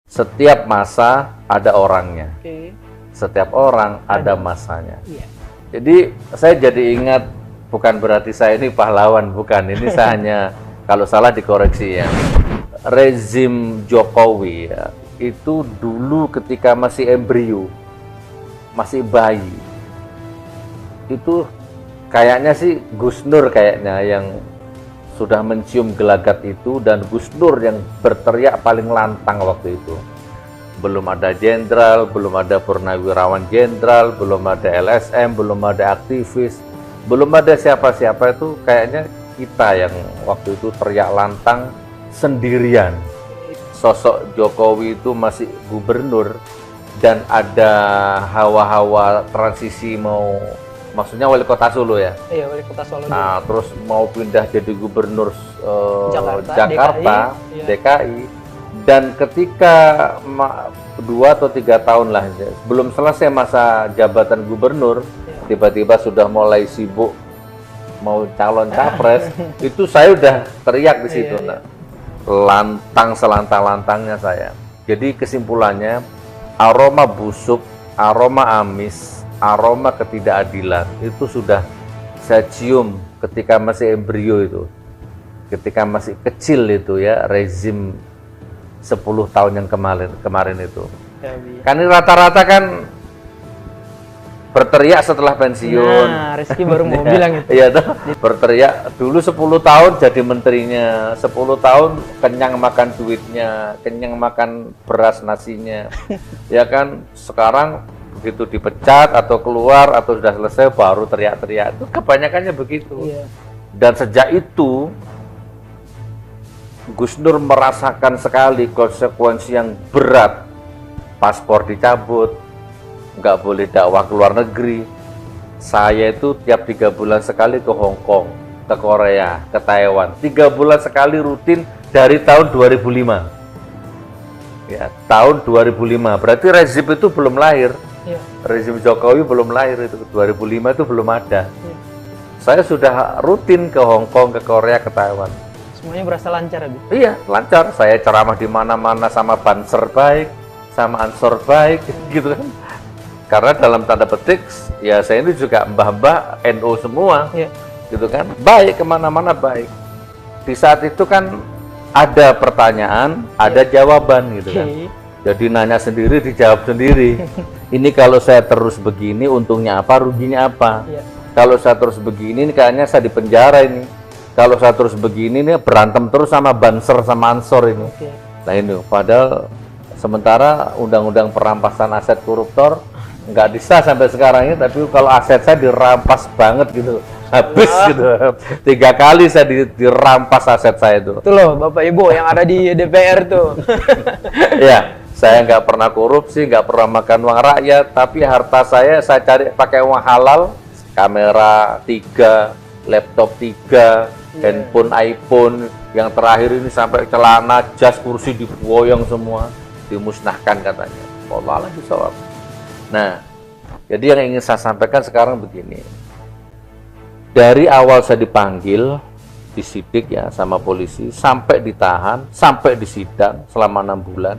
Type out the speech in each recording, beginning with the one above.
Setiap masa ada orangnya. Oke. Setiap orang ada masanya. Iya. Jadi saya jadi ingat, bukan berarti saya ini pahlawan, bukan. Ini saya hanya, kalau salah dikoreksi ya. Rezim Jokowi ya, itu dulu ketika masih embrio, masih bayi, itu kayaknya sih Gus Nur kayaknya yang sudah mencium gelagat itu, dan Gus Nur yang berteriak paling lantang waktu itu. Belum ada jenderal, belum ada purnawirawan jenderal, belum ada LSM, belum ada aktivis, belum ada siapa-siapa. Itu kayaknya kita yang waktu itu teriak lantang sendirian. Sosok Jokowi itu masih gubernur dan ada hawa-hawa transisi mau, maksudnya wali kota Solo ya. Iya, wali kota Solo. Nah, terus mau pindah jadi gubernur Jakarta, DKI. Dan ketika 2 atau 3 tahun lah, belum selesai masa jabatan gubernur, tiba-tiba sudah mulai sibuk mau calon capres. Itu saya udah teriak di situ. Nah, lantang selantang-lantangnya saya. Jadi kesimpulannya, aroma busuk, aroma amis, aroma ketidakadilan itu sudah saya cium ketika masih embrio itu, ketika masih kecil itu ya, rezim 10 tahun yang kemarin itu. Kan ini rata-rata kan berteriak setelah pensiun. Nah, Rizky baru mau bilang itu. Iya tuh, berteriak dulu 10 tahun jadi menterinya, 10 tahun kenyang makan duitnya, kenyang makan beras nasinya. Ya kan, sekarang begitu dipecat atau keluar atau sudah selesai baru teriak-teriak. Itu kebanyakannya begitu. Iya. Dan sejak itu Gus Nur merasakan sekali konsekuensi yang berat. Paspor dicabut, nggak boleh dakwah ke luar negeri. Saya itu tiap 3 bulan sekali ke Hong Kong, ke Korea, ke Taiwan. 3 bulan sekali rutin dari tahun 2005. Ya, tahun 2005. Berarti rezim itu belum lahir. Iya. Rezim Jokowi belum lahir itu. 2005 itu belum ada. Iya. Saya sudah rutin ke Hong Kong, ke Korea, ke Taiwan. Semuanya berasa lancar, Abi. Iya, lancar. Saya ceramah di mana-mana sama Banser baik, sama Ansor baik, gitu kan. Karena dalam tanda petik, ya saya ini juga mbah-mbah NU semua, gitu kan. Baik, kemana-mana baik. Di saat itu kan ada pertanyaan, ada jawaban, gitu kan. Jadi nanya sendiri, dijawab sendiri. Ini kalau saya terus begini, untungnya apa, ruginya apa? Kalau saya terus begini, kayaknya saya di penjara ini. Kalau saya terus begini nih, berantem terus sama Banser sama Ansor ini. Nah ini, padahal sementara undang-undang perampasan aset koruptor nggak disah sampai sekarang ini, tapi kalau aset saya dirampas banget gitu, habis gitu. 3 kali saya dirampas aset saya itu. Itu loh Bapak Ibu yang ada di DPR tuh. Ya, saya nggak pernah korupsi, nggak pernah makan uang rakyat, tapi harta saya cari pakai uang halal, kamera 3, laptop 3, handphone iPhone, yang terakhir ini sampai celana, jas, kursi diboyong semua, dimusnahkan katanya. Allah lagi soal. Nah, jadi yang ingin saya sampaikan sekarang begini. Dari awal saya dipanggil, disidik ya sama polisi, sampai ditahan, sampai disidang selama 6 bulan,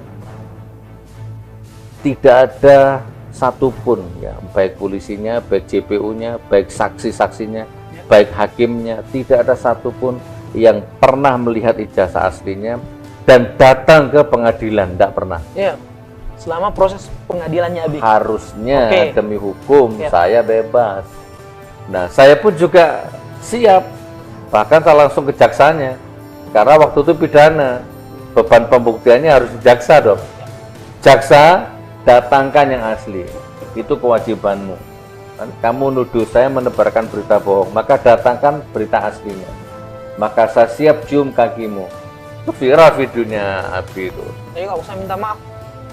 tidak ada satupun ya, baik polisinya, baik JPU-nya, baik saksi-saksinya, baik hakimnya, tidak ada satupun yang pernah melihat ijazah aslinya dan datang ke pengadilan, tidak pernah. Iya. Selama proses pengadilannya, Abi. Harusnya demi hukum saya bebas. Nah, saya pun juga siap. Bahkan saya langsung ke jaksanya. Karena waktu itu pidana, beban pembuktiannya harus jaksa dong. Jaksa, datangkan yang asli. Itu kewajibanmu. Kamu nuduh saya menebarkan berita bohong, maka datangkan berita aslinya. Maka saya siap cium kakimu. Itu viral videonya Abi itu. Jadi nggak usah minta maaf.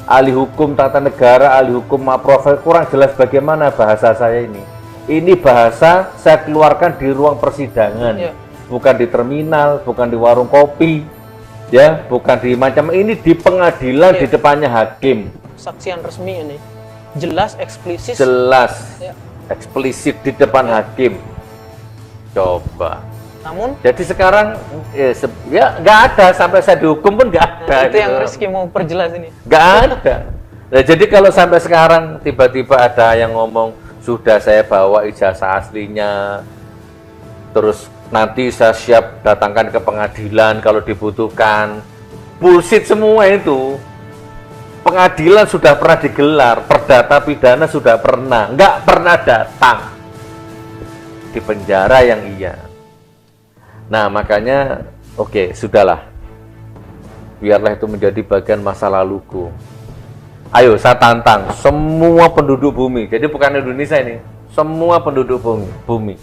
Ahli hukum tata negara, ahli hukum profil, kurang jelas bagaimana bahasa saya ini. Ini bahasa saya keluarkan di ruang persidangan, bukan di terminal, bukan di warung kopi, ya, bukan di macam ini, di pengadilan, di depannya hakim. Saksian resmi ini, jelas, eksplisit. Jelas. Eksplisit di depan hakim. Coba Namun Jadi sekarang ya nggak ada, sampai saya dihukum pun nggak ada. itu yang gitu. Rizky mau perjelas ini. Nggak ada. Nah, jadi kalau sampai sekarang tiba-tiba ada yang ngomong sudah saya bawa ijazah aslinya, terus nanti saya siap datangkan ke pengadilan kalau dibutuhkan. Bullshit semua itu. Pengadilan sudah pernah digelar, perdata pidana sudah pernah, nggak pernah datang. Di penjara yang iya. Nah, makanya oke, sudahlah. Biarlah itu menjadi bagian masa laluku. Ayo, saya tantang semua penduduk bumi. Jadi bukan Indonesia ini, semua penduduk bumi.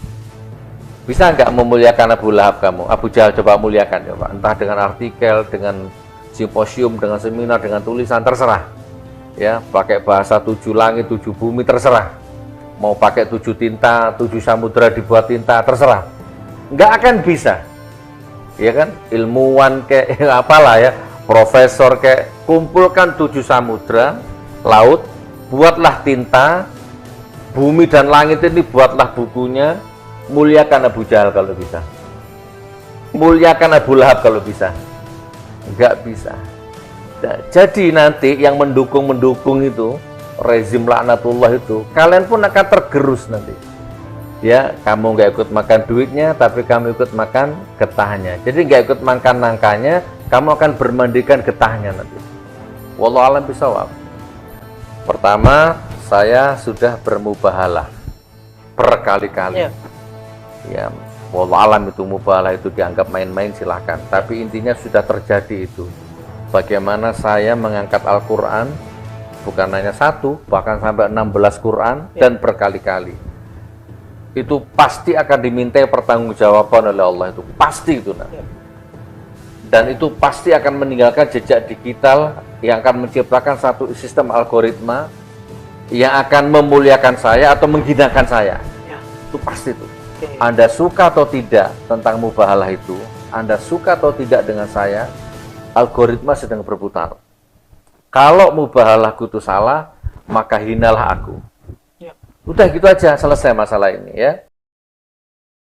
Bisa nggak memuliakan Abu Lahab kamu? Abu Jahal, coba muliakan coba. Entah dengan artikel, dengan simposium, dengan seminar, dengan tulisan, terserah. Ya, pakai bahasa 7 langit, 7 bumi, terserah. Mau pakai 7 tinta, 7 samudra dibuat tinta, terserah. Nggak akan bisa, ya kan? Ilmuwan kayak apalah ya, profesor kayak, kumpulkan 7 samudra, laut, buatlah tinta, bumi dan langit ini buatlah bukunya, muliakan Abu Jahal kalau bisa, muliakan Abu Lahab kalau bisa. Nggak bisa. Nah, jadi nanti yang mendukung itu, rezim laknatullah itu, kalian pun akan tergerus nanti. Ya, kamu nggak ikut makan duitnya, tapi kamu ikut makan getahnya. Jadi nggak ikut makan nangkanya, kamu akan bermandikan getahnya nanti. Wallahu a'lam bishawab. Pertama, saya sudah bermubahalah berkali-kali. Ya, wallahu a'lam itu mubahalah itu dianggap main-main silahkan. Tapi intinya sudah terjadi itu. Bagaimana saya mengangkat Al-Quran, bukan hanya 1, bahkan sampai 16 Quran, dan berkali-kali. Itu pasti akan dimintai pertanggungjawaban oleh Allah, itu pasti itu. Nah. Dan itu pasti akan meninggalkan jejak digital yang akan menciptakan satu sistem algoritma yang akan memuliakan saya atau menghinakan saya. Itu pasti itu. Anda suka atau tidak tentang mubahalah itu, Anda suka atau tidak dengan saya, algoritma sedang berputar. Kalau mubahalahku itu salah, maka hinalah aku. Udah gitu aja, selesai masalah ini ya.